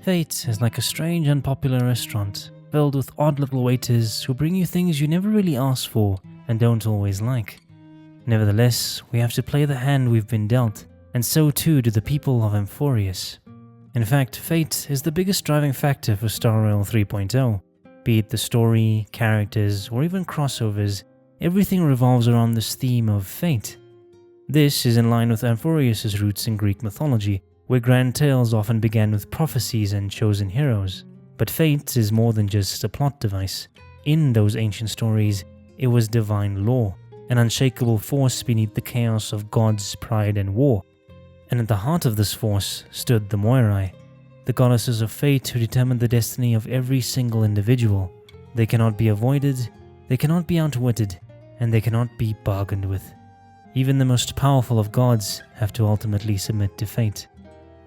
Fate is like a strange, unpopular restaurant, filled with odd little waiters who bring you things you never really asked for and don't always like. Nevertheless, we have to play the hand we've been dealt, and so too do the people of Amphoreas. In fact, fate is the biggest driving factor for Star Rail 3.0. Be it the story, characters, or even crossovers, everything revolves around this theme of fate. This is in line with Amphoreas' roots in Greek mythology, where grand tales often began with prophecies and chosen heroes. But fate is more than just a plot device. In those ancient stories, it was divine law, an unshakable force beneath the chaos of gods, pride, and war. And at the heart of this force stood the Moirai, the goddesses of fate who determined the destiny of every single individual. They cannot be avoided, they cannot be outwitted, and they cannot be bargained with. Even the most powerful of gods have to ultimately submit to fate.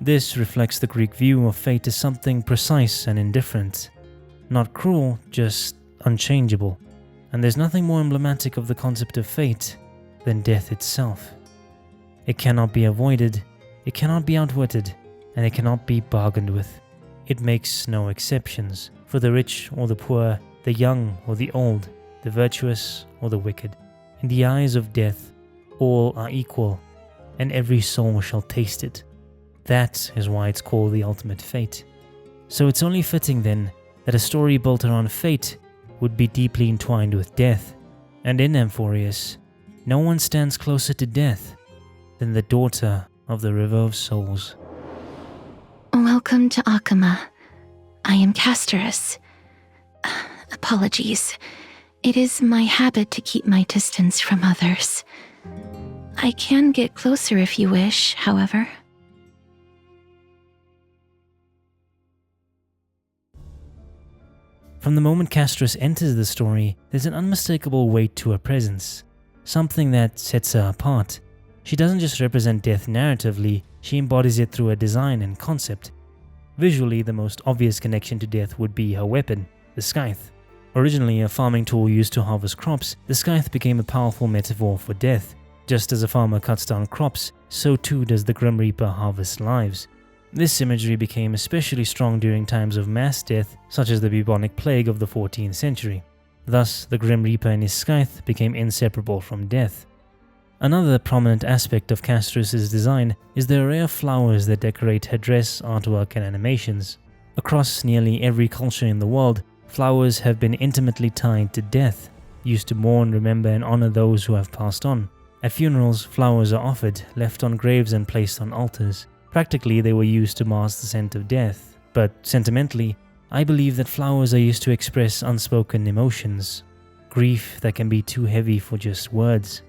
This reflects the Greek view of fate as something precise and indifferent. Not cruel, just unchangeable. And there's nothing more emblematic of the concept of fate than death itself. It cannot be avoided, it cannot be outwitted, and it cannot be bargained with. It makes no exceptions for the rich or the poor, the young or the old, the virtuous or the wicked. In the eyes of death, all are equal, and every soul shall taste it. That is why it's called the ultimate fate. So it's only fitting then that a story built around fate would be deeply entwined with death. And in Amphoreas, no one stands closer to death than the daughter of the River of Souls. Welcome to Akama. I am Castorice. Apologies. It is my habit to keep my distance from others. I can get closer if you wish, however. From the moment Castorice enters the story, there's an unmistakable weight to her presence, something that sets her apart. She doesn't just represent death narratively, she embodies it through her design and concept. Visually, the most obvious connection to death would be her weapon, the scythe. Originally a farming tool used to harvest crops, the scythe became a powerful metaphor for death. Just as a farmer cuts down crops, so too does the Grim Reaper harvest lives. This imagery became especially strong during times of mass death, such as the bubonic plague of the 14th century. Thus, the Grim Reaper and his scythe became inseparable from death. Another prominent aspect of Castorice's design is the array of flowers that decorate her dress, artwork, and animations. Across nearly every culture in the world, flowers have been intimately tied to death, used to mourn, remember, and honor those who have passed on. At funerals, flowers are offered, left on graves, and placed on altars. Practically, they were used to mask the scent of death, but sentimentally, I believe that flowers are used to express unspoken emotions, grief that can be too heavy for just words.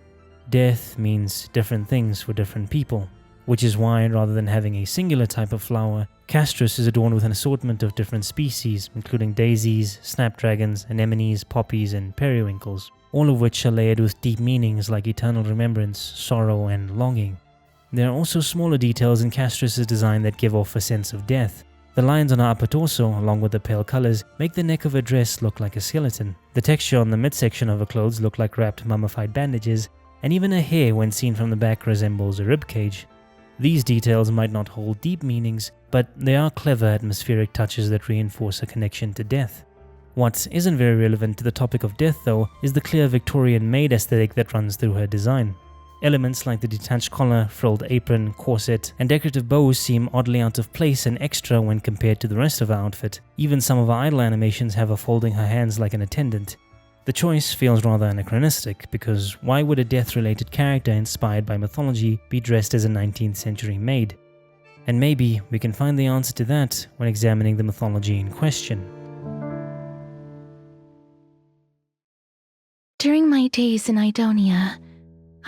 Death means different things for different people, which is why, rather than having a singular type of flower, Castorice is adorned with an assortment of different species, including daisies, snapdragons, anemones, poppies, and periwinkles, all of which are layered with deep meanings like eternal remembrance, sorrow, and longing. There are also smaller details in Castorice's design that give off a sense of death. The lines on her upper torso, along with the pale colors, make the neck of her dress look like a skeleton. The texture on the midsection of her clothes look like wrapped mummified bandages, and even her hair, when seen from the back, resembles a ribcage. These details might not hold deep meanings, but they are clever atmospheric touches that reinforce a connection to death. What isn't very relevant to the topic of death, though, is the clear Victorian maid aesthetic that runs through her design. Elements like the detached collar, frilled apron, corset, and decorative bows seem oddly out of place and extra when compared to the rest of her outfit. Even some of her idol animations have her folding her hands like an attendant. The choice feels rather anachronistic, because why would a death-related character inspired by mythology be dressed as a 19th century maid? And maybe we can find the answer to that when examining the mythology in question. During my days in Idonia,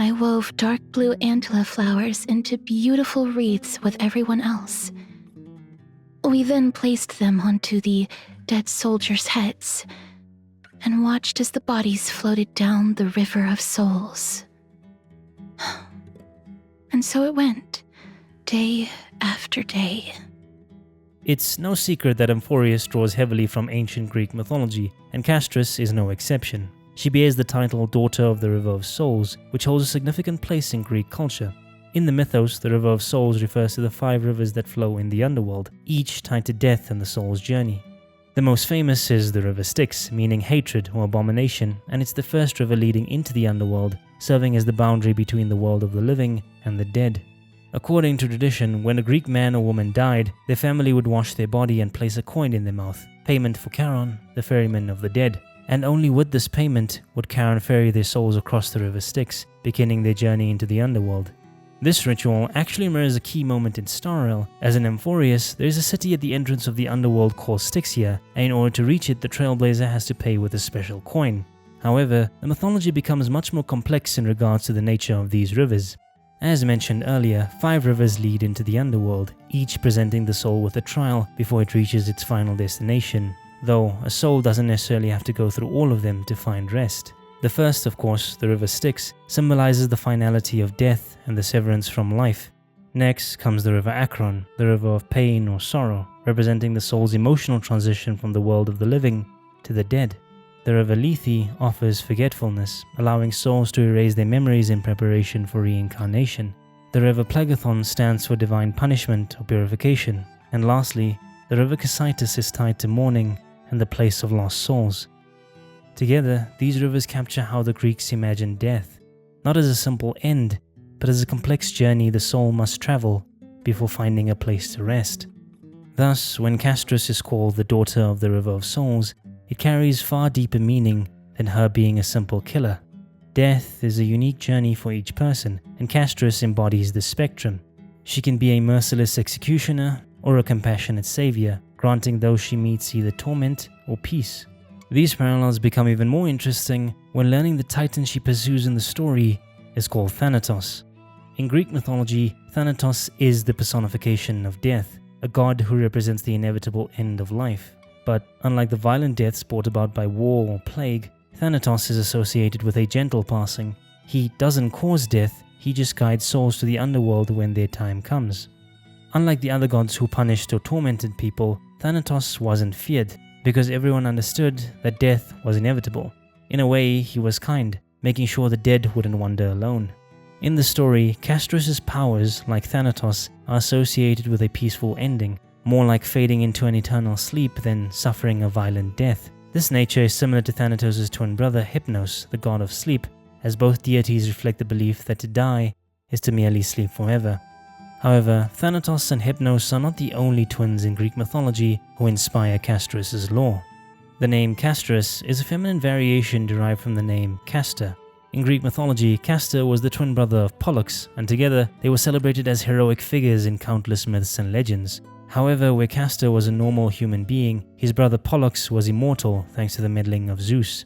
I wove dark blue antler flowers into beautiful wreaths with everyone else. We then placed them onto the dead soldiers' heads and watched as the bodies floated down the River of Souls. And so it went, day after day. It's no secret that Amphoreas draws heavily from ancient Greek mythology, and Castorice is no exception. She bears the title Daughter of the River of Souls, which holds a significant place in Greek culture. In the mythos, the River of Souls refers to the 5 rivers that flow in the underworld, each tied to death and the soul's journey. The most famous is the River Styx, meaning hatred or abomination, and it's the first river leading into the underworld, serving as the boundary between the world of the living and the dead. According to tradition, when a Greek man or woman died, their family would wash their body and place a coin in their mouth, payment for Charon, the ferryman of the dead. And only with this payment would Charon ferry their souls across the River Styx, beginning their journey into the underworld. This ritual actually mirrors a key moment in Star Rail, as in Amphoreas, there is a city at the entrance of the underworld called Styxia, and in order to reach it, the trailblazer has to pay with a special coin. However, the mythology becomes much more complex in regards to the nature of these rivers. As mentioned earlier, 5 rivers lead into the underworld, each presenting the soul with a trial before it reaches its final destination, though a soul doesn't necessarily have to go through all of them to find rest. The first, of course, the River Styx, symbolizes the finality of death and the severance from life. Next comes the River Akron, the river of pain or sorrow, representing the soul's emotional transition from the world of the living to the dead. The River Lethe offers forgetfulness, allowing souls to erase their memories in preparation for reincarnation. The River Plagathon stands for divine punishment or purification. And lastly, the River Castorice is tied to mourning and the place of lost souls. Together, these rivers capture how the Greeks imagined death, not as a simple end, but as a complex journey the soul must travel before finding a place to rest. Thus, when Castorice is called the daughter of the River of Souls, it carries far deeper meaning than her being a simple killer. Death is a unique journey for each person, and Castorice embodies the spectrum. She can be a merciless executioner or a compassionate savior, granting those she meets either torment or peace. These parallels become even more interesting when learning the titan she pursues in the story is called Thanatos. In Greek mythology, Thanatos is the personification of death, a god who represents the inevitable end of life. But unlike the violent deaths brought about by war or plague, Thanatos is associated with a gentle passing. He doesn't cause death, he just guides souls to the underworld when their time comes. Unlike the other gods who punished or tormented people, Thanatos wasn't feared, because everyone understood that death was inevitable. In a way, he was kind, making sure the dead wouldn't wander alone. In the story, Castorice's powers, like Thanatos, are associated with a peaceful ending, more like fading into an eternal sleep than suffering a violent death. This nature is similar to Thanatos' twin brother Hypnos, the god of sleep, as both deities reflect the belief that to die is to merely sleep forever. However, Thanatos and Hypnos are not the only twins in Greek mythology who inspire Castorice's lore. The name Castorice is a feminine variation derived from the name Castor. In Greek mythology, Castor was the twin brother of Pollux, and together they were celebrated as heroic figures in countless myths and legends. However, where Castor was a normal human being, his brother Pollux was immortal thanks to the meddling of Zeus.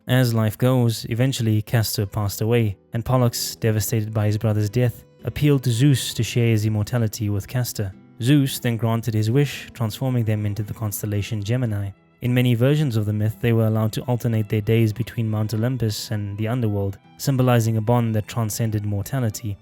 As life goes, eventually Castor passed away, and Pollux, devastated by his brother's death, appealed to Zeus to share his immortality with Castor. Zeus then granted his wish, transforming them into the constellation Gemini. In many versions of the myth, they were allowed to alternate their days between Mount Olympus and the underworld, symbolizing a bond that transcended mortality.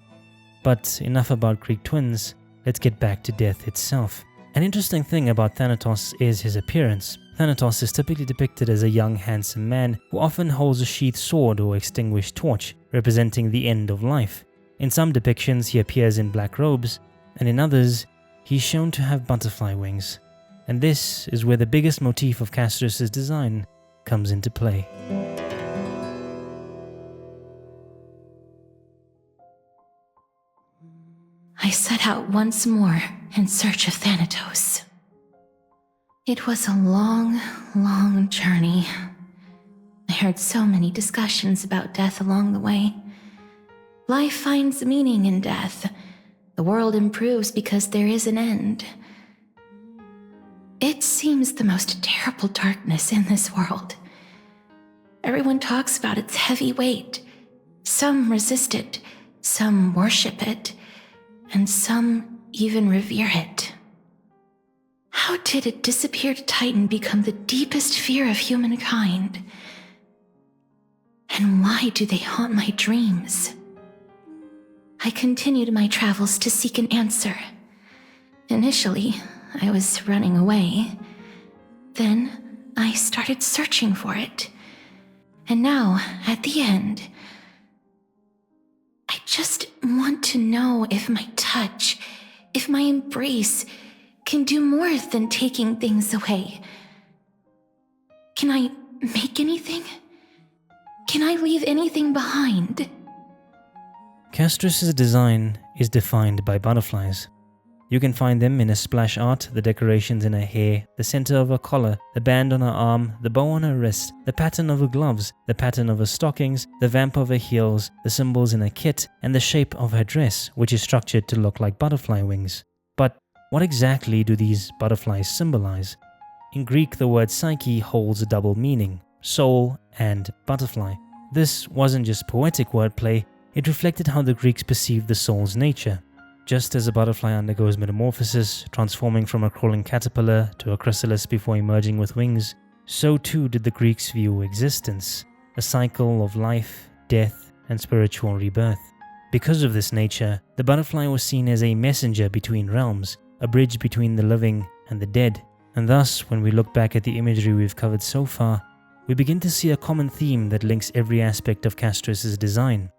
But enough about Greek twins, let's get back to death itself. An interesting thing about Thanatos is his appearance. Thanatos is typically depicted as a young, handsome man who often holds a sheathed sword or extinguished torch, representing the end of life. In some depictions, he appears in black robes, and in others, he's shown to have butterfly wings. And this is where the biggest motif of Castorice's design comes into play. I set out once more in search of Thanatos. It was a long, long journey. I heard so many discussions about death along the way. Life finds meaning in death. The world improves because there is an end. It seems the most terrible darkness in this world. Everyone talks about its heavy weight. Some resist it, some worship it, and some even revere it. How did a disappeared titan become the deepest fear of humankind? And why do they haunt my dreams? I continued my travels to seek an answer. Initially, I was running away. Then, I started searching for it. And now, at the end, I just want to know if my touch, if my embrace can do more than taking things away. Can I make anything? Can I leave anything behind? Castorice's design is defined by butterflies. You can find them in a splash art, the decorations in her hair, the center of her collar, the band on her arm, the bow on her wrist, the pattern of her gloves, the pattern of her stockings, the vamp of her heels, the symbols in her kit, and the shape of her dress, which is structured to look like butterfly wings. But what exactly do these butterflies symbolize? In Greek, the word psyche holds a double meaning, soul and butterfly. This wasn't just poetic wordplay, it reflected how the Greeks perceived the soul's nature. Just as a butterfly undergoes metamorphosis, transforming from a crawling caterpillar to a chrysalis before emerging with wings, so too did the Greeks view existence, a cycle of life, death, and spiritual rebirth. Because of this nature, the butterfly was seen as a messenger between realms, a bridge between the living and the dead. And thus, when we look back at the imagery we've covered so far, we begin to see a common theme that links every aspect of Castorice's design.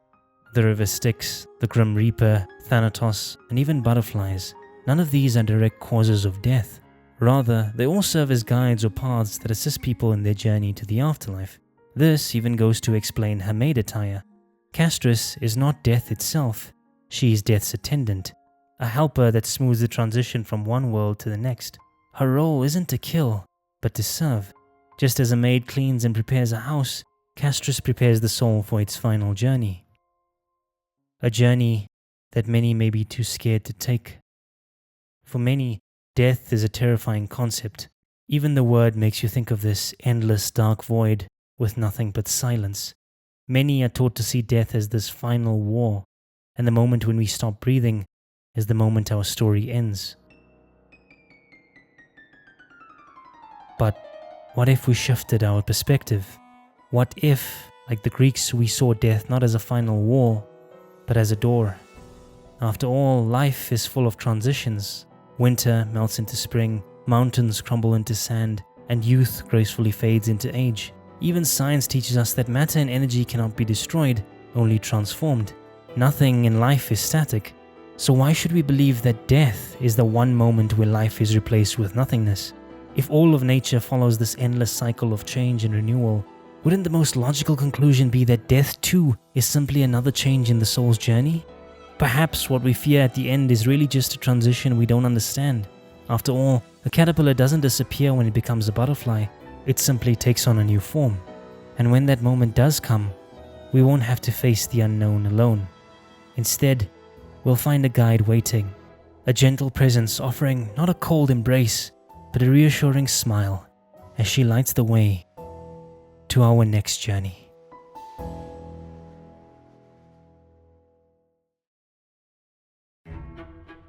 The river Styx, the Grim Reaper, Thanatos, and even butterflies. None of these are direct causes of death. Rather, they all serve as guides or paths that assist people in their journey to the afterlife. This even goes to explain her maid attire. Castorice is not death itself, she is death's attendant, a helper that smooths the transition from one world to the next. Her role isn't to kill, but to serve. Just as a maid cleans and prepares a house, Castorice prepares the soul for its final journey. A journey that many may be too scared to take. For many, death is a terrifying concept. Even the word makes you think of this endless dark void with nothing but silence. Many are taught to see death as this final war, and the moment when we stop breathing is the moment our story ends. But what if we shifted our perspective? What if, like the Greeks, we saw death not as a final war, but as a door? After all, life is full of transitions. Winter melts into spring, mountains crumble into sand, and youth gracefully fades into age. Even science teaches us that matter and energy cannot be destroyed, only transformed. Nothing in life is static. So why should we believe that death is the one moment where life is replaced with nothingness? If all of nature follows this endless cycle of change and renewal, wouldn't the most logical conclusion be that death too is simply another change in the soul's journey? Perhaps what we fear at the end is really just a transition we don't understand. After all, a caterpillar doesn't disappear when it becomes a butterfly, it simply takes on a new form. And when that moment does come, we won't have to face the unknown alone. Instead, we'll find a guide waiting, a gentle presence offering not a cold embrace, but a reassuring smile as she lights the way to our next journey.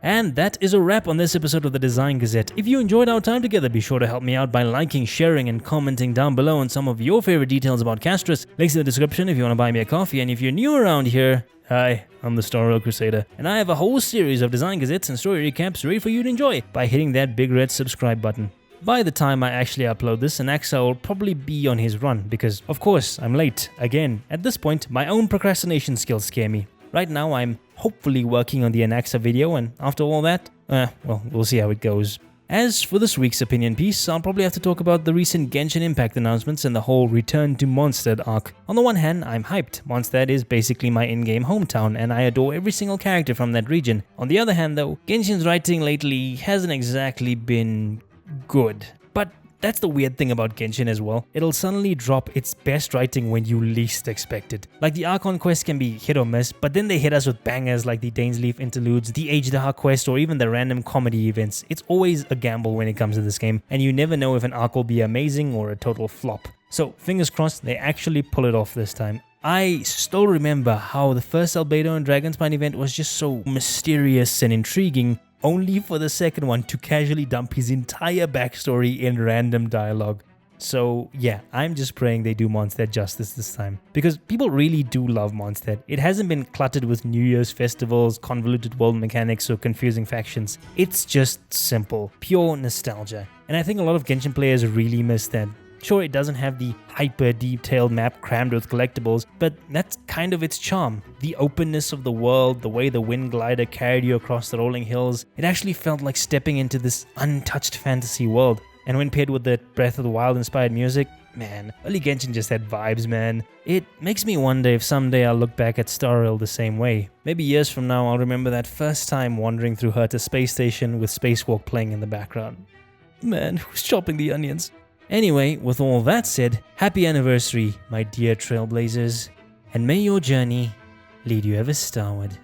And that is a wrap on this episode of the Design Gazette. If you enjoyed our time together, be sure to help me out by liking, sharing, and commenting down below on some of your favorite details about Castorice. Links in the description if you want to buy me a coffee, and if you're new around here, hi, I'm the starward Crusader, and I have a whole series of Design Gazettes and story recaps ready for you to enjoy by hitting that big red subscribe button. By the time I actually upload this, Anaxa will probably be on his run because, of course, I'm late. Again, at this point, my own procrastination skills scare me. Right now, I'm hopefully working on the Anaxa video, and after all that, well, we'll see how it goes. As for this week's opinion piece, I'll probably have to talk about the recent Genshin Impact announcements and the whole Return to Mondstadt arc. On the one hand, I'm hyped. Mondstadt is basically my in-game hometown, and I adore every single character from that region. On the other hand, though, Genshin's writing lately hasn't exactly been good. But that's the weird thing about Genshin as well. It'll suddenly drop its best writing when you least expect it. Like the Archon quest can be hit or miss, but then they hit us with bangers like the Dainsleif interludes, the Agedaha quest, or even the random comedy events. It's always a gamble when it comes to this game, and you never know if an arc will be amazing or a total flop. So fingers crossed they actually pull it off this time. I still remember how the first Albedo and Dragonspine event was just so mysterious and intriguing, only for the second one to casually dump his entire backstory in random dialogue. So yeah, I'm just praying they do Mondstadt justice this time, because people really do love Mondstadt. It hasn't been cluttered with New Year's festivals, convoluted world mechanics, or confusing factions. It's just simple, pure nostalgia. And I think a lot of Genshin players really miss that Sure, it doesn't have the hyper-detailed map crammed with collectibles, but that's kind of its charm. The openness of the world, the way the wind glider carried you across the rolling hills, it actually felt like stepping into this untouched fantasy world. And when paired with the Breath of the Wild inspired music, man, early Genshin just had vibes, man. It makes me wonder if someday I'll look back at Star Rail the same way. Maybe years from now I'll remember that first time wandering through Herta Space Station with Spacewalk playing in the background. Man, who's chopping the onions? Anyway, with all that said, happy anniversary, my dear Trailblazers, and may your journey lead you ever starward.